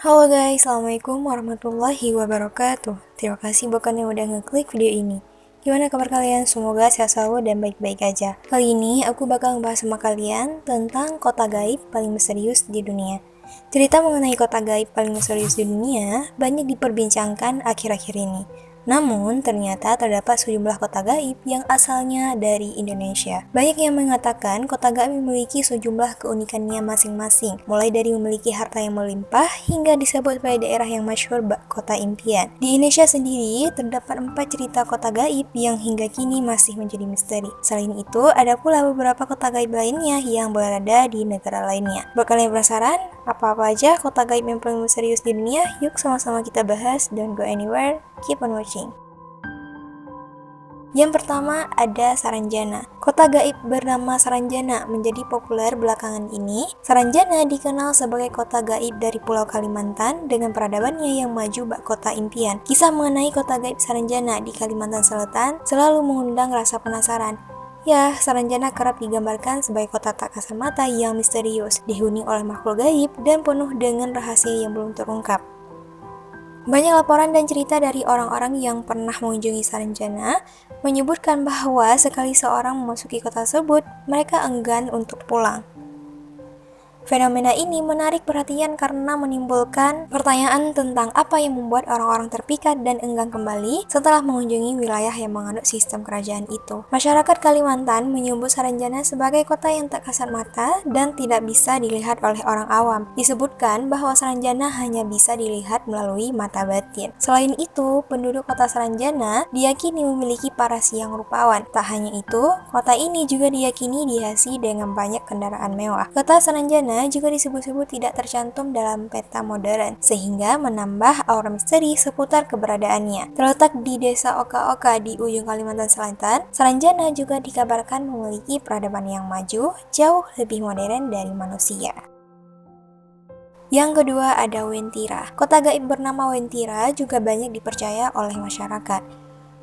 Halo guys, Assalamualaikum warahmatullahi wabarakatuh. Terima kasih buat kalian yang udah ngeklik video ini. Gimana kabar kalian? Semoga sehat selalu dan baik-baik aja. Kali ini aku bakal ngebahas sama kalian tentang kota gaib paling misterius di dunia. Cerita mengenai kota gaib paling misterius di dunia banyak diperbincangkan akhir-akhir ini. Namun, ternyata terdapat sejumlah kota gaib yang asalnya dari Indonesia. Banyak yang mengatakan kota gaib memiliki sejumlah keunikannya masing-masing, mulai dari memiliki harta yang melimpah hingga disebut sebagai daerah yang masyhur kota impian. Di Indonesia sendiri, terdapat 4 cerita kota gaib yang hingga kini masih menjadi misteri. Selain itu, ada pula beberapa kota gaib lainnya yang berada di negara lainnya. Buat kalian penasaran, apa-apa aja kota gaib yang paling misterius di dunia? Yuk sama-sama kita bahas, don't go anywhere, keep on watching. Yang pertama ada Saranjana. Kota gaib bernama Saranjana menjadi populer belakangan ini. Saranjana dikenal sebagai kota gaib dari Pulau Kalimantan dengan peradabannya yang maju bak kota impian. Kisah mengenai kota gaib Saranjana di Kalimantan Selatan selalu mengundang rasa penasaran. Ya, Saranjana kerap digambarkan sebagai kota tak kasat mata yang misterius, dihuni oleh makhluk gaib dan penuh dengan rahasia yang belum terungkap. Banyak laporan dan cerita dari orang-orang yang pernah mengunjungi Saranjana menyebutkan bahwa sekali seorang memasuki kota tersebut, mereka enggan untuk pulang. Fenomena ini menarik perhatian karena menimbulkan pertanyaan tentang apa yang membuat orang-orang terpikat dan enggan kembali setelah mengunjungi wilayah yang menganut sistem kerajaan itu. Masyarakat Kalimantan menyebut Saranjana sebagai kota yang tak kasat mata dan tidak bisa dilihat oleh orang awam. Disebutkan bahwa Saranjana hanya bisa dilihat melalui mata batin. Selain itu, penduduk kota Saranjana diyakini memiliki para siang rupawan. Tak hanya itu, kota ini juga diyakini dihiasi dengan banyak kendaraan mewah. Kota Saranjana juga disebut-sebut tidak tercantum dalam peta modern, sehingga menambah aura misteri seputar keberadaannya. Terletak di desa Oka-Oka di ujung Kalimantan Selatan, Saranjana juga dikabarkan memiliki peradaban yang maju, jauh lebih modern dari manusia. Yang kedua ada Wentira. Kota gaib bernama Wentira juga banyak dipercaya oleh masyarakat.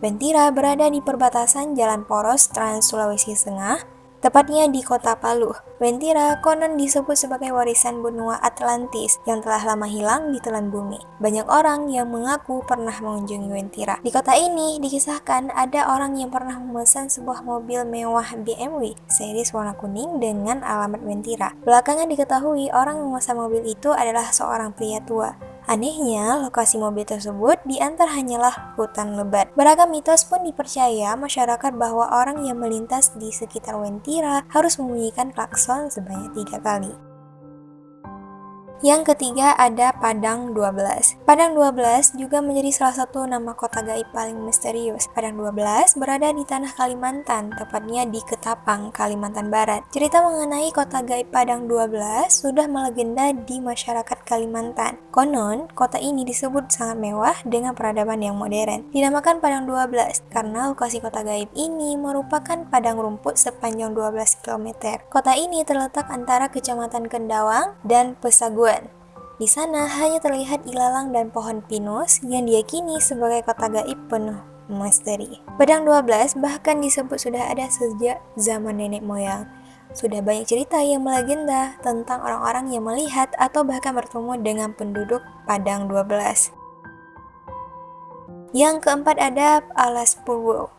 Wentira berada di perbatasan jalan poros Trans Sulawesi Tengah, tepatnya di kota Palu. Wentira konon disebut sebagai warisan benua Atlantis yang telah lama hilang di telan bumi. Banyak orang yang mengaku pernah mengunjungi Wentira. Di kota ini dikisahkan ada orang yang pernah memesan sebuah mobil mewah BMW series warna kuning dengan alamat Wentira. Belakangan diketahui orang yang memesan mobil itu adalah seorang pria tua. Anehnya, lokasi mobil tersebut diantar hanyalah hutan lebat. Beragam mitos pun dipercaya masyarakat bahwa orang yang melintas di sekitar Wentira harus membunyikan klakson sebanyak 3 kali. Yang ketiga ada Padang 12. Padang 12 juga menjadi salah satu nama kota gaib paling misterius. Padang 12 berada di tanah Kalimantan, tepatnya di Ketapang, Kalimantan Barat. Cerita mengenai kota gaib Padang 12 sudah melegenda di masyarakat Kalimantan. Konon, kota ini disebut sangat mewah dengan peradaban yang modern. Dinamakan Padang 12 karena lokasi kota gaib ini merupakan padang rumput sepanjang 12 km. Kota ini terletak antara Kecamatan Kendawang dan Pesaguan. Di sana hanya terlihat ilalang dan pohon pinus yang diyakini sebagai kota gaib penuh misteri. Padang 12 bahkan disebut sudah ada sejak zaman nenek moyang. Sudah banyak cerita yang melegenda tentang orang-orang yang melihat atau bahkan bertemu dengan penduduk Padang 12. Yang keempat ada Alas Purwo.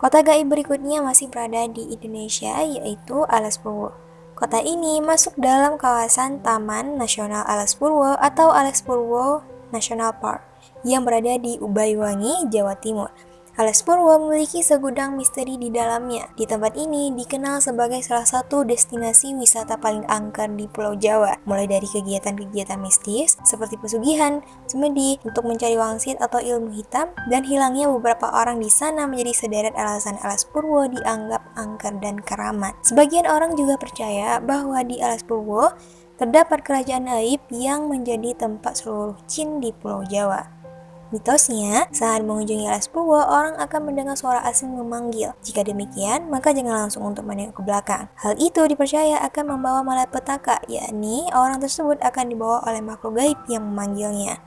Kota gaib berikutnya masih berada di Indonesia, yaitu Alas Purwo. Kota ini masuk dalam kawasan Taman Nasional Alas Purwo atau Alas Purwo National Park yang berada di Banyuwangi, Jawa Timur. Alas Purwo memiliki segudang misteri di dalamnya. Di tempat ini dikenal sebagai salah satu destinasi wisata paling angker di Pulau Jawa, mulai dari kegiatan-kegiatan mistis seperti pesugihan, semedi untuk mencari wangsit atau ilmu hitam, dan hilangnya beberapa orang di sana menjadi sederet alasan Alas Purwo dianggap angker dan keramat. Sebagian orang juga percaya bahwa di Alas Purwo terdapat kerajaan aib yang menjadi tempat seluruh jin di Pulau Jawa. Mitosnya, saat mengunjungi Alas Purwo, orang akan mendengar suara asing memanggil. Jika demikian, maka jangan langsung untuk menengok ke belakang. Hal itu dipercaya akan membawa malapetaka, yakni orang tersebut akan dibawa oleh makhluk gaib yang memanggilnya.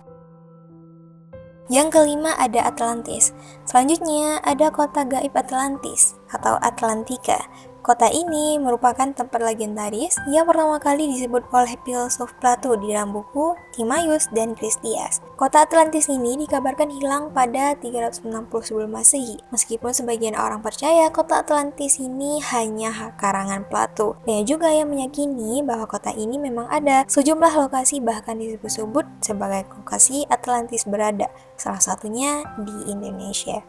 Yang kelima ada Atlantis. Selanjutnya ada kota gaib Atlantis atau Atlantika. Kota ini merupakan tempat legendaris yang pertama kali disebut oleh filsuf Plato di dalam buku Timaeus dan Kristias. Kota Atlantis ini dikabarkan hilang pada 360 sebelum Masehi. Meskipun sebagian orang percaya kota Atlantis ini hanya karangan Plato. Banyak juga yang meyakini bahwa kota ini memang ada. Sejumlah lokasi bahkan disebut-sebut sebagai lokasi Atlantis berada, salah satunya di Indonesia.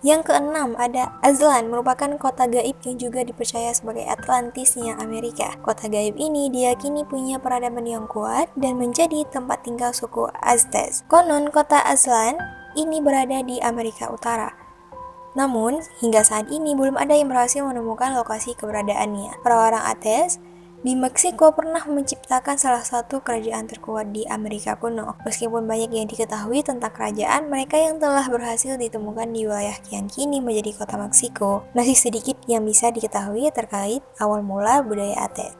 Yang keenam ada Aztlan, merupakan kota gaib yang juga dipercaya sebagai Atlantisnya Amerika. Kota gaib ini diyakini punya peradaban yang kuat dan menjadi tempat tinggal suku Aztec. Konon kota Aztlan ini berada di Amerika Utara. Namun, hingga saat ini belum ada yang berhasil menemukan lokasi keberadaannya. Orang-orang Aztec di Meksiko pernah menciptakan salah satu kerajaan terkuat di Amerika kuno. Meskipun banyak yang diketahui tentang kerajaan mereka yang telah berhasil ditemukan di wilayah yang kini menjadi kota Meksiko, masih sedikit yang bisa diketahui terkait awal mula budaya Aztec.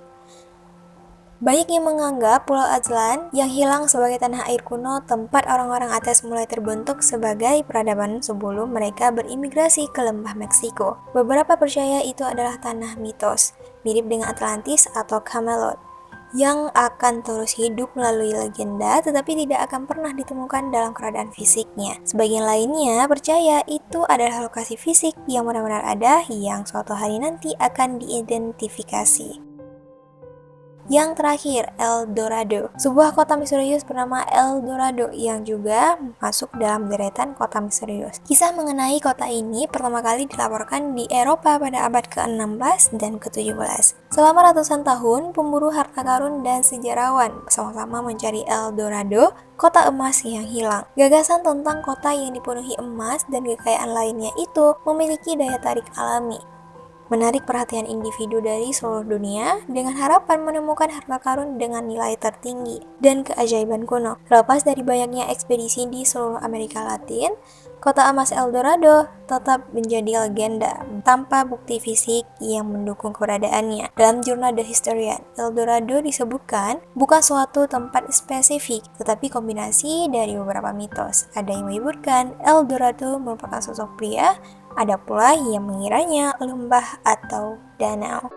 Banyak yang menganggap Pulau Aztlan yang hilang sebagai tanah air kuno tempat orang-orang Aztec mulai terbentuk sebagai peradaban sebelum mereka berimigrasi ke lembah Meksiko. Beberapa percaya itu adalah tanah mitos, mirip dengan Atlantis atau Camelot, yang akan terus hidup melalui legenda tetapi tidak akan pernah ditemukan dalam keadaan fisiknya. Sebagian lainnya percaya itu adalah lokasi fisik yang benar-benar ada yang suatu hari nanti akan diidentifikasi. Yang terakhir, El Dorado, sebuah kota misterius bernama El Dorado yang juga masuk dalam deretan kota misterius. Kisah mengenai kota ini pertama kali dilaporkan di Eropa pada abad ke-16 dan ke-17. Selama ratusan tahun, pemburu harta karun dan sejarawan sama-sama mencari El Dorado, kota emas yang hilang. Gagasan tentang kota yang dipenuhi emas dan kekayaan lainnya itu memiliki daya tarik alami, menarik perhatian individu dari seluruh dunia dengan harapan menemukan harta karun dengan nilai tertinggi dan keajaiban kuno. Terlepas dari banyaknya ekspedisi di seluruh Amerika Latin, kota emas El Dorado tetap menjadi legenda tanpa bukti fisik yang mendukung keberadaannya. Dalam jurnal The Historian, El Dorado disebutkan bukan suatu tempat spesifik, tetapi kombinasi dari beberapa mitos. Ada yang menyebutkan El Dorado merupakan sosok pria, ada pula yang mengiranya lembah atau danau.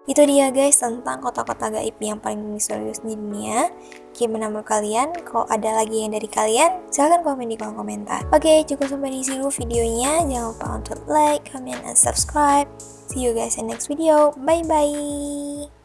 Itu dia guys tentang kota-kota gaib yang paling misterius di dunia. Gimana menurut kalian? Kalau ada lagi yang dari kalian, silahkan komen di kolom komentar. Oke, cukup sampai di sini videonya. Jangan lupa untuk like, comment, and subscribe. See you guys in next video. Bye-bye.